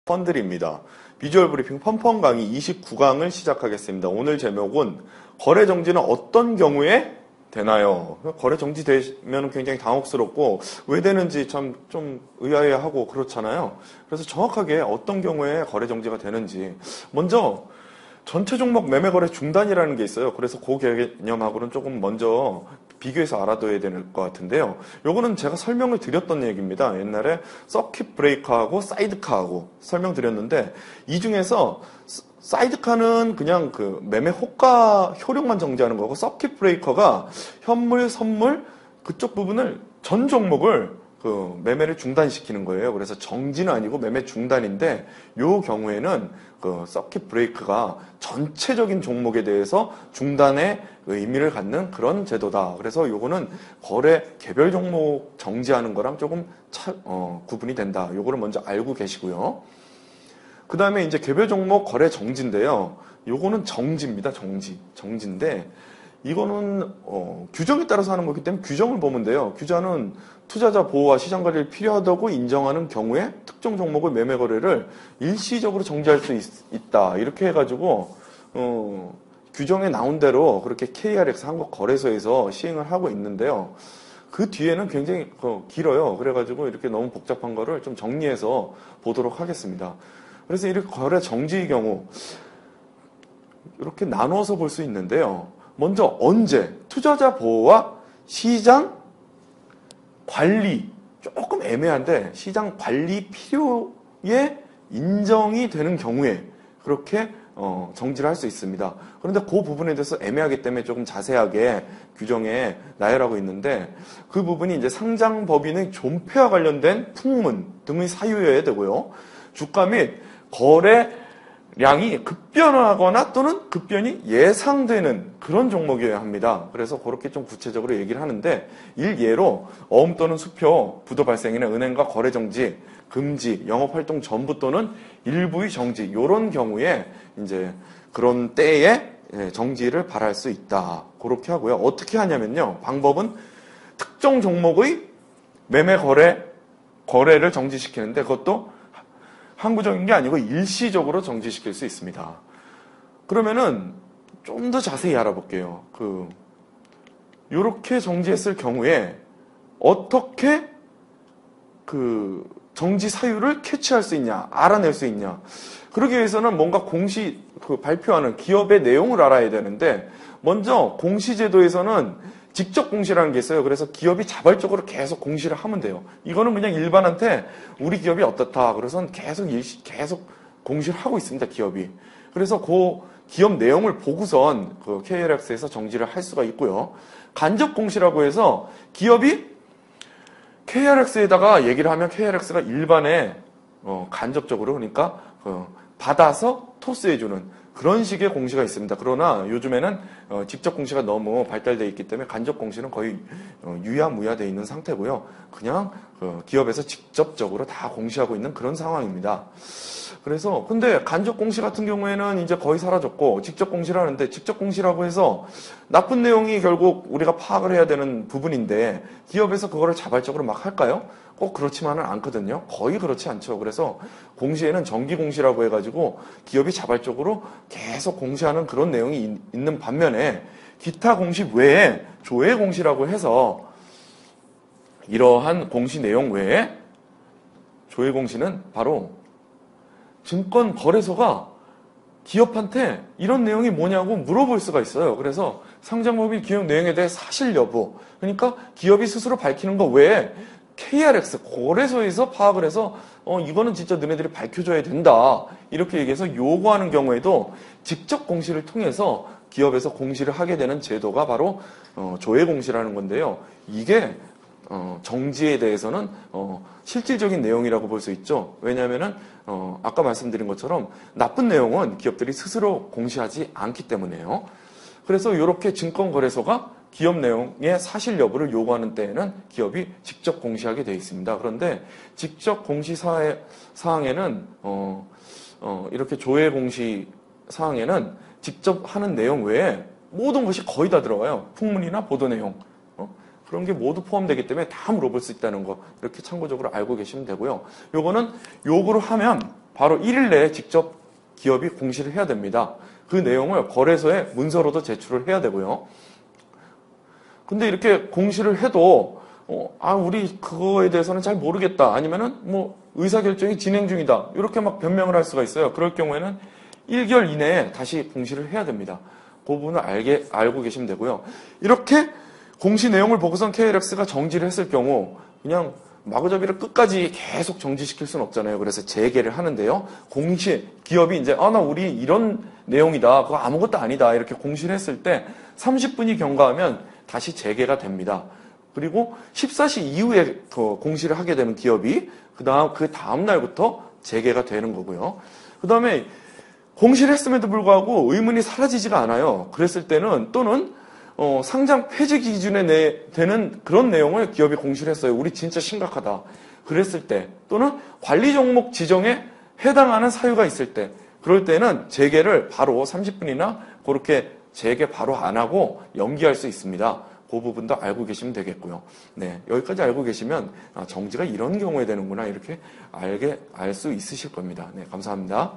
펀들입니다. 비주얼 브리핑 펀펀 강의 29강을 시작하겠습니다. 오늘 제목은 거래 정지는 어떤 경우에 되나요? 거래 정지되면 굉장히 당혹스럽고 왜 되는지 참 좀 의아해하고 그렇잖아요. 그래서 정확하게 어떤 경우에 거래 정지가 되는지 먼저 전체 종목 매매 거래 중단이라는 게 있어요. 그래서 그 개념하고는 조금 먼저 비교해서 알아둬야 될 것 같은데요. 요거는 제가 설명을 드렸던 얘기입니다. 옛날에 서킷 브레이커하고 사이드카하고 설명드렸는데 이 중에서 사이드카는 그냥 그 매매 호가 효력만 정지하는 거고 서킷 브레이커가 현물, 선물 그쪽 부분을 전 종목을 그 매매를 중단시키는 거예요. 그래서 정지는 아니고 매매 중단인데 요 경우에는 그 서킷 브레이크가 전체적인 종목에 대해서 중단의 의미를 갖는 그런 제도다. 그래서 요거는 거래 개별 종목 정지하는 거랑 조금 구분이 된다. 요거를 먼저 알고 계시고요. 그 다음에 이제 개별 종목 거래 정지인데요. 요거는 정지입니다. 정지인데 이거는 규정에 따라서 하는 거기 때문에 규정을 보면 돼요. 규정은 투자자 보호와 시장 관리를 필요하다고 인정하는 경우에 특정 종목의 매매 거래를 일시적으로 정지할 수 있다. 이렇게 해가지고 규정에 나온 대로 그렇게 KRX 한국거래소에서 시행을 하고 있는데요. 그 뒤에는 굉장히 길어요. 그래가지고 이렇게 너무 복잡한 거를 좀 정리해서 보도록 하겠습니다. 그래서 이렇게 거래 정지의 경우 이렇게 나누어서 볼 수 있는데요. 먼저 언제 투자자 보호와 시장 관리 조금 애매한데 시장 관리 필요에 인정이 되는 경우에 그렇게 정지를 할 수 있습니다. 그런데 그 부분에 대해서 애매하기 때문에 조금 자세하게 규정에 나열하고 있는데 그 부분이 이제 상장 법인의 존폐와 관련된 풍문 등의 사유여야 되고요. 주가 및 거래량이 급변하거나 또는 급변이 예상되는 그런 종목이어야 합니다. 그래서 그렇게 좀 구체적으로 얘기를 하는데 일예로 어음 또는 수표, 부도 발생이나 은행과 거래 정지, 금지, 영업활동 전부 또는 일부의 정지 이런 경우에 이제 그런 때에 정지를 바랄 수 있다. 그렇게 하고요. 어떻게 하냐면요. 방법은 특정 종목의 매매 거래를 정지시키는데 그것도 항구적인 게 아니고 일시적으로 정지시킬 수 있습니다. 그러면은 좀 더 자세히 알아볼게요. 요렇게 정지했을 경우에 어떻게 정지 사유를 캐치할 수 있냐, 알아낼 수 있냐. 그러기 위해서는 뭔가 발표하는 기업의 내용을 알아야 되는데 먼저 공시제도에서는 직접 공시라는 게 있어요. 그래서 기업이 자발적으로 계속 공시를 하면 돼요. 이거는 그냥 일반한테 우리 기업이 어떻다. 그래서 계속 공시를 하고 있습니다. 기업이. 그래서 그 기업 내용을 보고선 그 KRX에서 정지를 할 수가 있고요. 간접 공시라고 해서 기업이 KRX에다가 얘기를 하면 KRX가 일반에 간접적으로 그러니까 받아서 토스해주는 그런 식의 공시가 있습니다. 그러나 요즘에는 직접 공시가 너무 발달되어 있기 때문에 간접 공시는 거의 유야무야되어 있는 상태고요. 그냥 기업에서 직접적으로 다 공시하고 있는 그런 상황입니다. 그래서 근데 간접 공시 같은 경우에는 이제 거의 사라졌고 직접 공시를 하는데 직접 공시라고 해서 나쁜 내용이 결국 우리가 파악을 해야 되는 부분인데 기업에서 그거를 자발적으로 막 할까요? 꼭 그렇지만은 않거든요. 거의 그렇지 않죠. 그래서 공시에는 정기 공시라고 해가지고 기업이 자발적으로 계속 공시하는 그런 내용이 있는 반면에 기타 공시 외에 조회 공시라고 해서 이러한 공시 내용 외에 조회 공시는 바로 증권거래소가 기업한테 이런 내용이 뭐냐고 물어볼 수가 있어요. 그래서 상장법인 기업 내용에 대해 사실 여부, 그러니까 기업이 스스로 밝히는 거 외에 KRX 거래소에서 파악을 해서 이거는 진짜 너네들이 밝혀줘야 된다 이렇게 얘기해서 요구하는 경우에도 직접 공시를 통해서 기업에서 공시를 하게 되는 제도가 바로 조회 공시라는 건데요. 이게 정지에 대해서는 실질적인 내용이라고 볼 수 있죠. 왜냐하면은 아까 말씀드린 것처럼 나쁜 내용은 기업들이 스스로 공시하지 않기 때문에요. 그래서 이렇게 증권거래소가 기업 내용의 사실 여부를 요구하는 때에는 기업이 직접 공시하게 되어 있습니다. 그런데 직접 공시 사항에는 이렇게 조회 공시 사항에는 직접 하는 내용 외에 모든 것이 거의 다 들어가요. 풍문이나 보도 내용. 그런 게 모두 포함되기 때문에 다 물어볼 수 있다는 거 이렇게 참고적으로 알고 계시면 되고요. 요거는 요구를 하면 바로 1일 내에 직접 기업이 공시를 해야 됩니다. 그 내용을 거래소에 문서로도 제출을 해야 되고요. 근데 이렇게 공시를 해도 우리 그거에 대해서는 잘 모르겠다. 아니면은 뭐 의사결정이 진행 중이다. 이렇게 막 변명을 할 수가 있어요. 그럴 경우에는 1개월 이내에 다시 공시를 해야 됩니다. 그 부분을 알고 계시면 되고요. 이렇게 공시 내용을 보고선 KLX가 정지를 했을 경우 그냥 마구잡이를 끝까지 계속 정지시킬 수는 없잖아요. 그래서 재개를 하는데요. 기업이 이제 나 우리 이런 내용이다. 그거 아무것도 아니다. 이렇게 공시를 했을 때 30분이 경과하면 다시 재개가 됩니다. 그리고 14시 이후에 공시를 하게 되는 기업이 그 다음 날부터 재개가 되는 거고요. 그 다음에 공시를 했음에도 불구하고 의문이 사라지지가 않아요. 그랬을 때는 또는 상장 폐지 기준에 되는 그런 내용을 기업이 공시를 했어요. 우리 진짜 심각하다. 그랬을 때 또는 관리 종목 지정에 해당하는 사유가 있을 때 그럴 때는 재개를 바로 30분이나 그렇게 재개 바로 안 하고 연기할 수 있습니다. 그 부분도 알고 계시면 되겠고요. 네, 여기까지 알고 계시면 정지가 이런 경우에 되는구나 이렇게 알 수 있으실 겁니다. 네, 감사합니다.